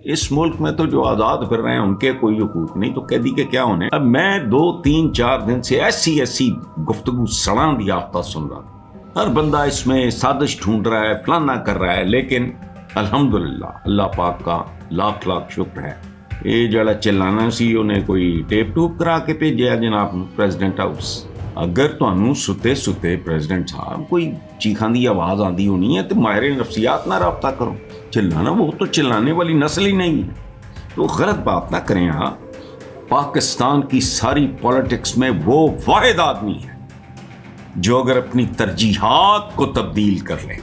اس ملک میں تو جو آزاد پھر رہے ہیں ان کے کوئی حقوق نہیں، تو قیدی کے کیا ہونے۔ اب میں 2-3-4 دن سے ایسی گفتگو سڑان یافتہ سن رہا تھا، ہر بندہ اس میں سازش ڈھونڈ رہا ہے، فلانا کر رہا ہے، لیکن الحمدللہ اللہ پاک کا لاکھ شکر ہے، یہ جڑا چلانا سی انہیں کوئی ٹیپ ٹوپ کرا کے بھیجیا جناب پریزیڈنٹ ہاؤس۔ اگر تمہیں ستے پریزیڈنٹ صاحب کوئی چیخاں دی آواز آندی ہونی ہے تو ماہر نفسیات نہ رابطہ کرو۔ چلانا، وہ تو چلانے والی نسل ہی نہیں ہے، تو غلط بات نہ کریں آپ۔ پاکستان کی ساری پولیٹکس میں وہ واحد آدمی ہے جو اگر اپنی ترجیحات کو تبدیل کر لے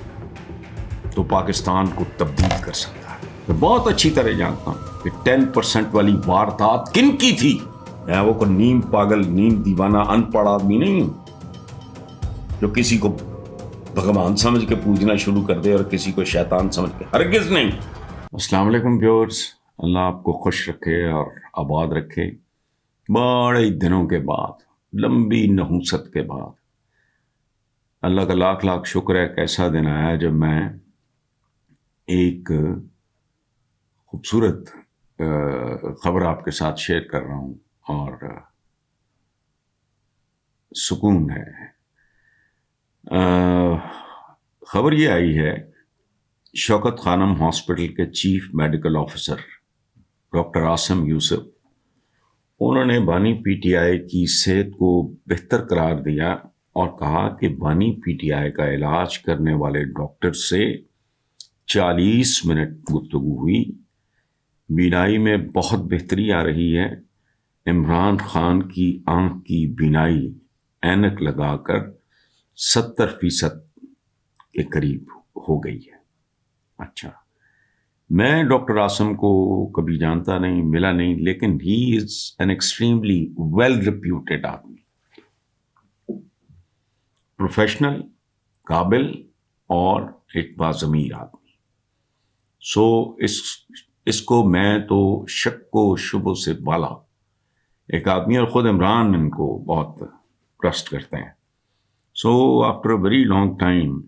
تو پاکستان کو تبدیل کر سکتا ہے۔ میں بہت اچھی طرح جانتا ہوں کہ 10% والی واردات کن کی تھی۔ میں وہ کوئی نیم پاگل، نیم دیوانہ، ان پڑھ آدمی نہیں ہوں جو کسی کو بھگوان سمجھ کے پوجنا شروع کر دے اور کسی کو شیطان سمجھ کے، ہرگز نہیں۔ السلام علیکم ویورز، اللہ آپ کو خوش رکھے اور آباد رکھے۔ بڑے دنوں کے بعد، لمبی نحوست کے بعد، اللہ کا لاکھ شکر ہے کہ ایسا دن آیا جب میں ایک خوبصورت خبر آپ کے ساتھ شیئر کر رہا ہوں اور سکون ہے۔ خبر یہ آئی ہے، شوکت خانم ہاسپٹل کے chief medical officer doctor Asim Yousuf, انہوں نے بانی پی ٹی آئی کی صحت کو بہتر قرار دیا اور کہا کہ بانی پی ٹی آئی کا علاج کرنے والے ڈاکٹر سے 40 منٹ گفتگو ہوئی، بینائی میں بہت بہتری آ رہی ہے، عمران خان کی آنکھ کی بینائی اینک لگا کر 70% کے قریب ہو گئی ہے۔ اچھا، میں ڈاکٹر عاصم کو کبھی جانتا نہیں، ملا نہیں، لیکن he is an extremely well reputed آدمی، پروفیشنل، قابل اور ایک باضمیر آدمی۔ سو اس کو میں تو شک و شبہ سے بالا ایک آدمی، اور خود عمران ان کو بہت ٹرسٹ کرتے ہیں۔ So after a very long time,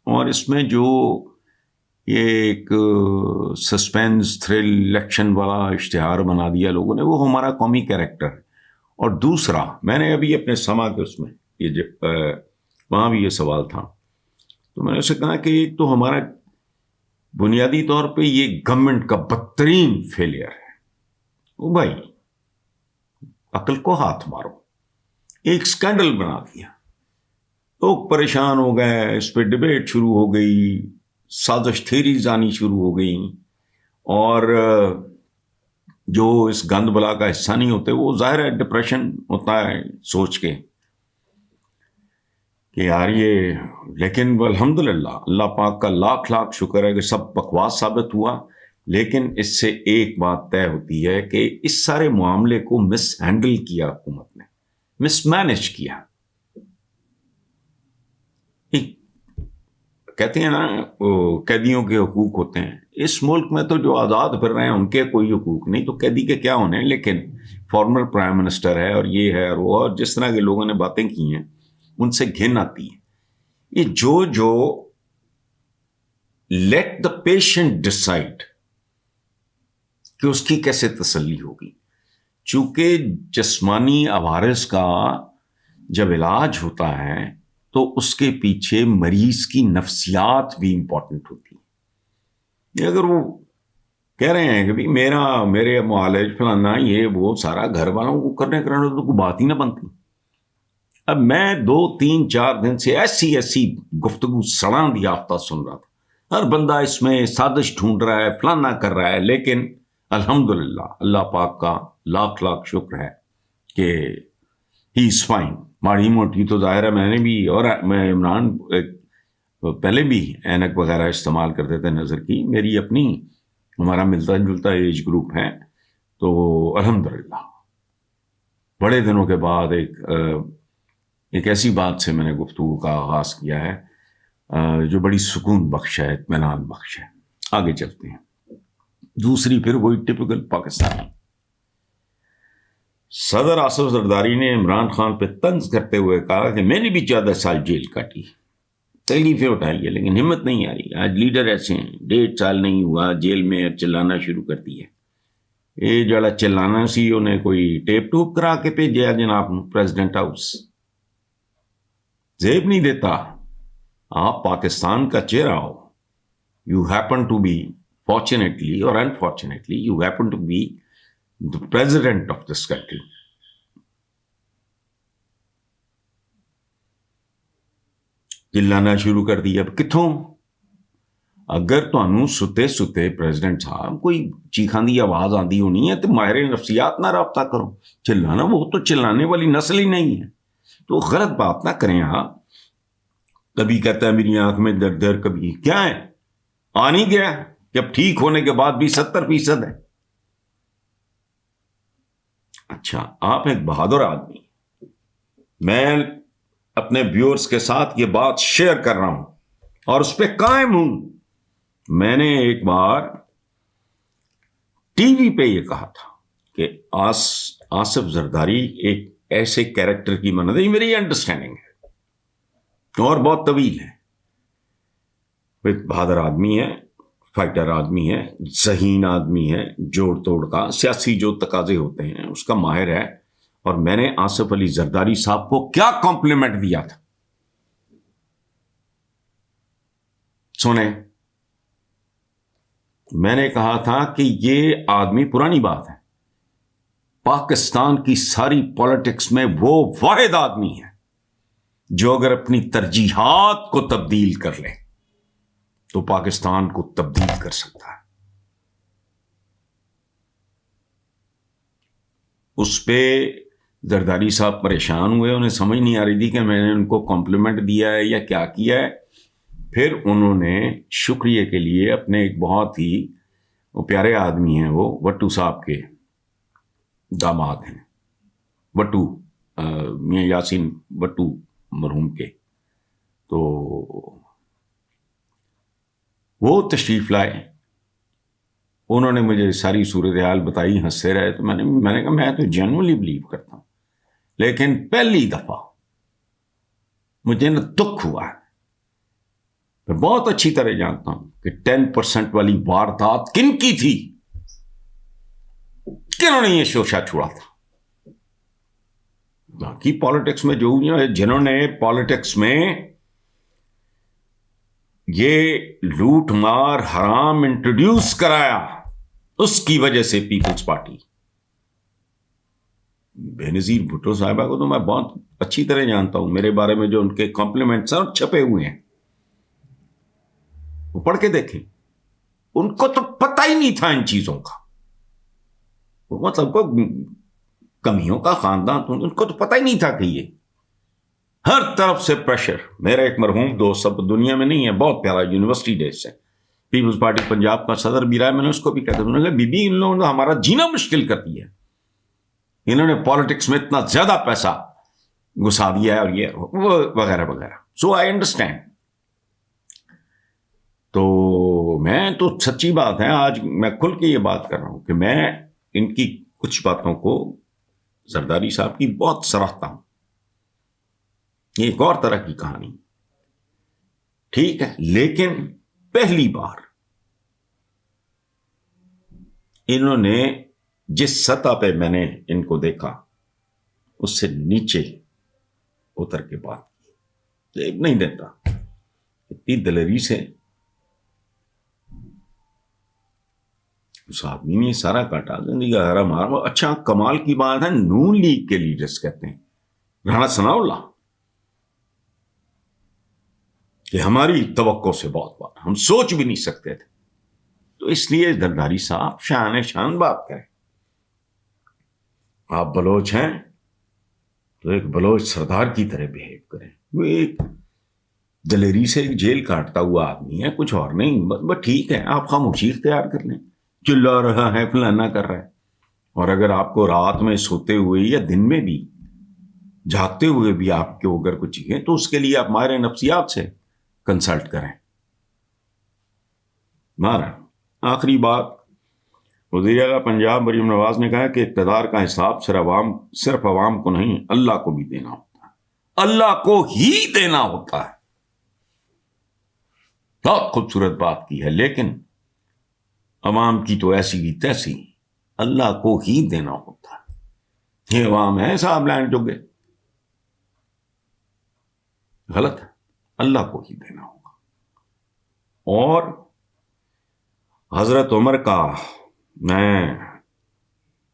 اور اس میں جو یہ ایک سسپینس تھرل ایکشن والا اشتہار بنا دیا لوگوں نے، وہ ہمارا قومی کیریکٹر ہے۔ اور دوسرا، میں نے ابھی اپنے سما کے اس میں وہاں بھی یہ سوال تھا، تو میں نے اسے کہا کہ ایک تو ہمارا بنیادی طور پہ یہ گورنمنٹ کا بدترین فیلئر ہے۔ او بھائی، عقل کو ہاتھ مارو، ایک سکینڈل بنا دیا، لوگ پریشان ہو گئے، اس پہ ڈبیٹ شروع ہو گئی، سازش تھیریز آنی شروع ہو گئیں، اور جو اس گند بلا کا حصہ نہیں ہوتے وہ ظاہر ہے ڈپریشن ہوتا ہے سوچ کے کہ یار یہ، لیکن الحمدللہ اللہ پاک کا لاکھ شکر ہے کہ سب بکواس ثابت ہوا۔ لیکن اس سے ایک بات طے ہوتی ہے کہ اس سارے معاملے کو مس ہینڈل کیا حکومت نے، مس مینج کیا۔ کہتے ہیں نا قیدیوں کے حقوق ہوتے ہیں، اس ملک میں تو جو آزاد پھر رہے ہیں ان کے کوئی حقوق نہیں، تو قیدی کے کیا ہونے۔ لیکن فارمر پرائم منسٹر ہے اور یہ ہے اور وہ، اور جس طرح کے لوگوں نے باتیں کی ہیں ان سے گھن آتی ہے۔ یہ جو لیٹ دا پیشنٹ ڈسائڈ کہ اس کی کیسے تسلی ہوگی، چونکہ جسمانی عوارض کا جب علاج ہوتا ہے تو اس کے پیچھے مریض کی نفسیات بھی امپورٹنٹ ہوتی ہے۔ اگر وہ کہہ رہے ہیں کہ بھی میرے معالج فلانا یہ وہ سارا گھر والوں کو کرنے تو کوئی بات ہی نہ بنتی۔ اب میں 2-3-4 دن سے ایسی گفتگو سڑان یافتہ سن رہا تھا، ہر بندہ اس میں سازش ڈھونڈ رہا ہے، فلانا کر رہا ہے، لیکن الحمدللہ اللہ پاک کا لاکھ شکر ہے کہ ہی از فائن۔ ماڑی موٹی تو ظاہر ہے میں نے بھی، اور میں عمران پہلے بھی اینک وغیرہ استعمال کرتے تھے نظر کی، میری اپنی، ہمارا ملتا جلتا ایج گروپ ہے، تو الحمدللہ بڑے دنوں کے بعد ایک ایسی بات سے میں نے گفتگو کا آغاز کیا ہے جو بڑی سکون بخش ہے، اطمینان بخش ہے۔ آگے چلتے ہیں۔ دوسری پھر وہی ٹپکل پاکستانی، صدر آصف زرداری نے عمران خان پہ طنز کرتے ہوئے کہا کہ میں نے بھی 14 سال جیل کاٹی، تکلیفیں اٹھائی ہے، لیکن ہمت نہیں آ رہی. آج لیڈر ایسے ہیں 1.5 سال نہیں ہوا جیل میں چلانا شروع کر دی ہے. یہ جڑا چلانا سی انہیں کوئی ٹیپ ٹوپ کرا کے بھیجا جناب پریزیڈنٹ ہاؤس. زیب نہیں دیتا. آپ پاکستان کا چہرہ ہو. You happen to be fortunately اور unfortunately you happen to be the president of this country. چلانا شروع کر دیا. اب کتوں اگر تمہیں ستے ستے پریزیڈنٹ صاحب کوئی چیخان دی آواز آندی ہونی ہے تو ماہر نفسیات نہ رابطہ کرو. چلانا وہ تو چلانے والی نسل ہی نہیں ہے. تو غلط بات نہ کریں. آپ کبھی کہتا ہے میری آنکھ میں درد ہے، کبھی کیا ہے آ نہیں گیا، جب ٹھیک ہونے کے بعد بھی 70% ہے. اچھا آپ ایک بہادر آدمی. میں اپنے ویورز کے ساتھ یہ بات شیئر کر رہا ہوں اور اس پہ قائم ہوں. میں نے ایک بار ٹی وی پہ یہ کہا تھا کہ آصف زرداری ایک ایسے کیریکٹر کی مانند ہے، میری انڈرسٹینڈنگ ہے اور بہت طویل ہے. ایک بہادر آدمی ہے، فائٹر آدمی ہے، ذہین آدمی ہے، جوڑ توڑ کا سیاسی جو تقاضے ہوتے ہیں اس کا ماہر ہے. اور میں نے آصف علی زرداری صاحب کو کیا کمپلیمنٹ دیا تھا سنیں. میں نے کہا تھا کہ یہ آدمی، پرانی بات ہے، پاکستان کی ساری پالیٹکس میں وہ واحد آدمی ہے جو اگر اپنی ترجیحات کو تبدیل کر لے تو پاکستان کو تبدیل کر سکتا ہے. اس پہ زرداری صاحب پریشان ہوئے. انہیں سمجھ نہیں آ رہی تھی کہ میں نے ان کو کمپلیمنٹ دیا ہے یا کیا کیا ہے. پھر انہوں نے شکریہ کے لیے اپنے ایک بہت ہی وہ پیارے آدمی ہیں، وہ وٹو صاحب کے داماد ہیں، وٹو میاں یاسین وٹو مرحوم کے، تو وہ تشریف لائے. انہوں نے مجھے ساری صورتحال بتائی، ہنستے رہے. تو میں نے کہا میں تو جینوئنلی بلیو کرتا ہوں، لیکن پہلی دفعہ مجھے نا دکھ ہوا ہے. میں بہت اچھی طرح جانتا ہوں کہ 10% والی واردات کن کی تھی، کنہوں نے یہ شوشہ چھوڑا تھا. باقی پالیٹکس میں جو جنہوں نے پالیٹکس میں یہ لوٹ مار حرام انٹروڈیوس کرایا، اس کی وجہ سے پیپلز پارٹی. بے نظیر بھٹو صاحبہ کو تو میں بہت اچھی طرح جانتا ہوں. میرے بارے میں جو ان کے کمپلیمنٹس ہیں چھپے ہوئے ہیں، وہ پڑھ کے دیکھیں. ان کو تو پتہ ہی نہیں تھا ان چیزوں کا. مطلب کو کمیوں کا خاندان، ان کو تو پتہ ہی نہیں تھا کہ یہ ہر طرف سے پریشر. میرا ایک مرحوم دوست سب دنیا میں نہیں ہے، بہت پیارا، یونیورسٹی ڈیز سے پیپلز پارٹی پنجاب کا صدر بھی رہا ہے. میں نے اس کو بھی کہا تھا، انہوں نے کہا بی بی ان لوگوں نے ہمارا جینا مشکل کر دیا ہے، انہوں نے پالیٹکس میں اتنا زیادہ پیسہ گھسا دیا ہے اور یہ وہ وغیرہ وغیرہ. سو آئی انڈرسٹینڈ. تو میں تو سچی بات ہے، آج میں کھل کے یہ بات کر رہا ہوں کہ میں ان کی کچھ باتوں کو زرداری صاحب کی بہت سراہتا ہوں. یہ ایک اور طرح کی کہانی، ٹھیک ہے، لیکن پہلی بار انہوں نے جس سطح پہ میں نے ان کو دیکھا اس سے نیچے اتر کے بات کی. نہیں دیتا اتنی دلیری سے اس آدمی نے سارا کاٹا، زندگی کا ہرا مارا. اچھا کمال کی بات ہے، نون لیگ کے لیڈرز کہتے ہیں، رانا ثناء اللہ، کہ ہماری توقع سے بہت بات، ہم سوچ بھی نہیں سکتے تھے. تو اس لیے زرداری صاحب شان بات کریں. آپ بلوچ ہیں تو ایک بلوچ سردار کی طرح بہیو کریں. وہ ایک دلیری سے ایک جیل کاٹتا ہوا آدمی ہے، کچھ اور نہیں. بس ٹھیک ہے، آپ خاموشی اختیار کر لیں. چلا رہا ہے، فلانا کر رہا ہے. اور اگر آپ کو رات میں سوتے ہوئے یا دن میں بھی جاگتے ہوئے بھی آپ کو اگر کچھ چاہیے تو اس کے لیے آپ ماہر نفسیات سے کنسلٹ کریں. مارا آخری بات، وزیر اعلیٰ پنجاب مریم نواز نے کہا کہ اقتدار کا حساب صرف عوام کو نہیں، اللہ کو بھی دینا ہوتا ہے. اللہ کو ہی دینا ہوتا ہے. بہت خوبصورت بات کی ہے، لیکن عوام کی تو ایسی کی تیسی، اللہ کو ہی دینا ہوتا ہے۔ یہ عوام ہے صاحب لائن جوگے، غلط ہے، اللہ کو ہی دینا ہوگا۔ اور حضرت عمر کا میں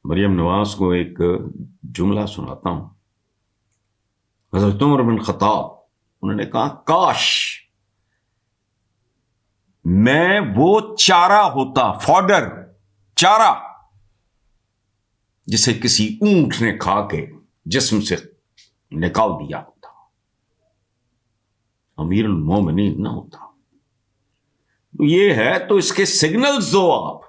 مریم نواز کو ایک جملہ سناتا ہوں۔ حضرت عمر بن خطاب انہوں نے کہا، کاش میں وہ چارہ ہوتا، فوڈر، چارہ، جسے کسی اونٹ نے کھا کے جسم سے نکال دیا ہوتا، امیر المومنین نہ ہوتا۔ یہ ہے تو اس کے سگنلز دو آپ۔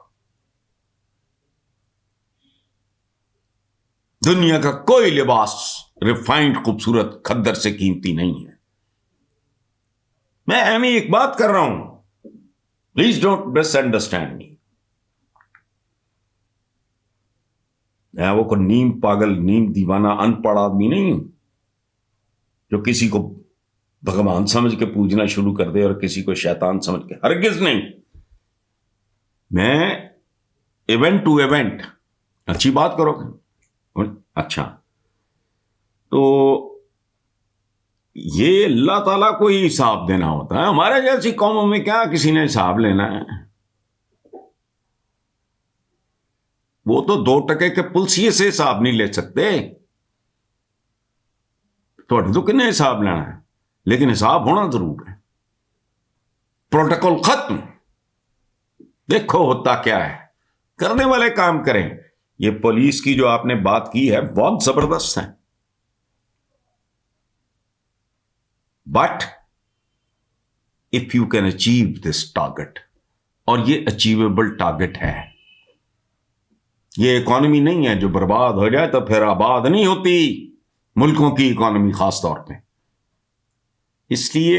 دنیا کا کوئی لباس ریفائنڈ خوبصورت کھدر سے قیمتی نہیں ہے۔ میں اہم ایک بات کر رہا ہوں، please don't miss understand me. میں وہ کوئی نیم پاگل، نیم دیوانہ، ان پڑھ آدمی نہیں ہوں جو کسی کو بھگوان سمجھ کے پوجنا شروع کر دے اور کسی کو شیطان سمجھ کے، ہرگز نہیں۔ میں ایونٹ ٹو ایونٹ اچھی بات کرو گے، اچھا تو یہ اللہ تعالیٰ کو ہی حساب دینا ہوتا ہے۔ ہمارے جیسی قوموں میں کیا کسی نے حساب لینا ہے؟ وہ تو 2 ٹکے کے پلسیے سے حساب نہیں لے سکتے، تو کنے حساب لینا ہے؟ لیکن حساب ہونا ضرور ہے۔ پروٹوکول ختم، دیکھو ہوتا کیا ہے، کرنے والے کام کریں۔ یہ پولیس کی جو آپ نے بات کی ہے بہت زبردست ہے، but if you can achieve this target, اور یہ اچیویبل ٹارگٹ ہے۔ یہ اکانومی نہیں ہے جو برباد ہو جائے تو پھر آباد نہیں ہوتی، ملکوں کی اکانومی خاص طور پہ۔ اس لیے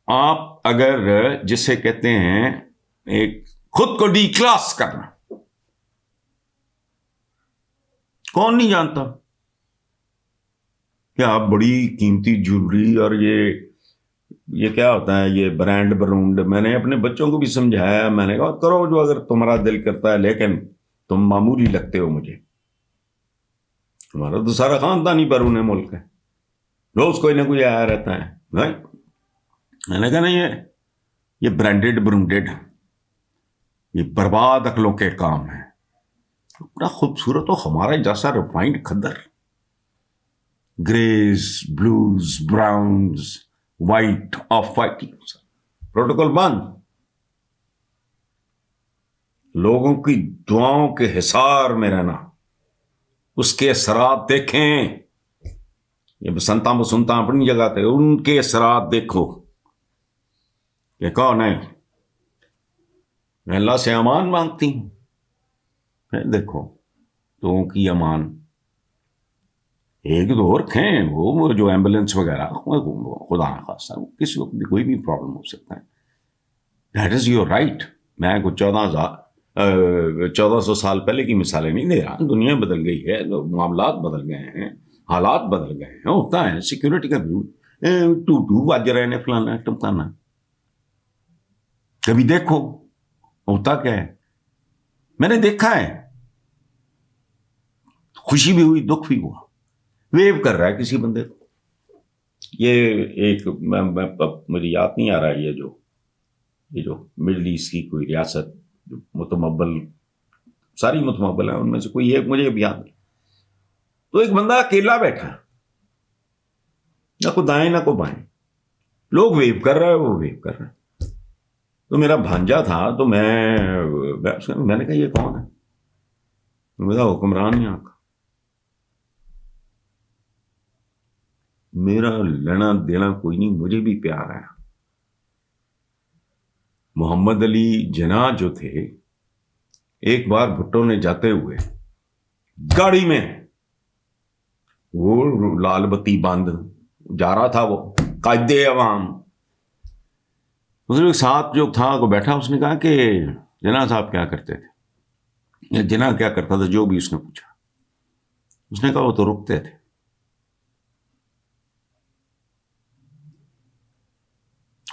آپ اگر جسے کہتے ہیں ایک خود کو ڈی کلاس کرنا، کون نہیں جانتا کہ آپ بڑی قیمتی جویلری اور یہ کیا ہوتا ہے، یہ برانڈ برونڈ، میں نے اپنے بچوں کو بھی سمجھایا، میں نے کہا کرو جو اگر تمہارا دل کرتا ہے، لیکن تم معمولی لگتے ہو مجھے، تمہارا تو سارا خاندان ہی بیرون ملک ہے، روز کوئی نہ کوئی آیا رہتا ہے بھائی۔ میں نے کہا نہیں، یہ برانڈڈ برونڈڈ، یہ برباد عقلوں کے کام ہے۔ بڑا خوبصورت ہو ہمارا جیسا ریفائنڈ کھدر، greys, blues, browns, white, off white, protocol بند۔ لوگوں کی دعاؤں کے حصار میں رہنا، اس کے اثرات دیکھیں۔ یہ بسنتا بسنتا اپنی جگہ تھے، ان کے اثرات دیکھو کہ کون ہے۔ میں اللہ سے امان مانگتی ہوں، دیکھو تو کی امان ایک دو رکھیں، وہ جو ایمبولینس وغیرہ، خدا نہ خاصہ کسی وقت بھی کوئی بھی پرابلم ہو سکتا ہے، دیٹ از یور رائٹ۔ میں کوئی 1400 سال پہلے کی مثالیں نہیں دے رہا، دنیا بدل گئی ہے، معاملات بدل گئے ہیں، حالات بدل گئے ہیں، ہوتا ہے سیکورٹی کا ٹو بج رہے ہیں، فلانا ٹمکانا۔ کبھی دیکھو ہوتا کیا ہے، میں نے دیکھا ہے، خوشی بھی ہوئی، دکھ بھی ہوا، ویو کر رہا ہے کسی بندے کو۔ یہ ایک مجھے یاد نہیں آ رہا ہے، یہ جو مڈل ایسٹ کی کوئی ریاست جو متمول، ساری متمول ہیں، ان میں سے کوئی ایک مجھے بھی یاد ہے۔ تو ایک بندہ اکیلا بیٹھا، نہ کو دائیں نہ کو بائیں، لوگ ویو کر رہے ہیں، وہ ویو کر رہے ہیں۔ تو میرا بھانجا تھا، تو میں نے کہا یہ کون ہے؟ میرا حکمران یہاں کا۔ میرا لینا دینا کوئی نہیں، مجھے بھی پیار آیا۔ محمد علی جناح جو تھے، ایک بار بھٹو نے جاتے ہوئے گاڑی میں، وہ لال بتی بند جا رہا تھا، وہ قائد عوام، اس کے ساتھ جو تھا کو بیٹھا، اس نے کہا کہ جناح صاحب کیا کرتے تھے، یا جناح کیا کرتا تھا، جو بھی اس نے پوچھا، اس نے کہا وہ تو رکتے تھے۔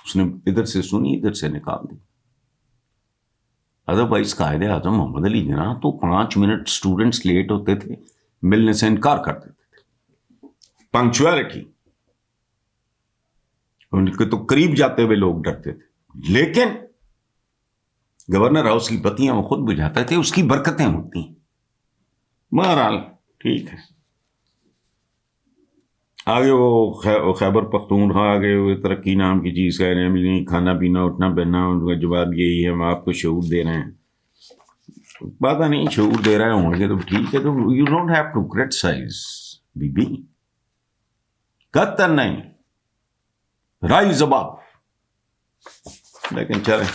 اس نے ادھر سے سنی ادھر سے نکال دی. ادروائز قائد اعظم محمد علی جناح تو 5 منٹ اسٹوڈنٹس لیٹ ہوتے تھے ملنے سے انکار کر دیتے تھے. پنکچویلٹی ان کے تو قریب جاتے ہوئے لوگ ڈرتے تھے. لیکن گورنر ہاؤس کی بتیاں وہ خود بجھاتے تھے, اس کی برکتیں ہوتی ہیں. بہرحال ٹھیک ہے. آگے وہ خیبر پختونخوا آگے وہ ترقی نام کی چیز کہہ رہے ہیں, نہیں کھانا پینا اٹھنا بیٹھنا, ان کا جواب یہی ہے ہم آپ کو شعور دے رہے ہیں. پتہ نہیں شعور دے رہے ہوں گے تو ٹھیک ہے, تو you don't have to criticise بی بی, قطعاً نہیں, رائز اباؤ. لیکن چلیں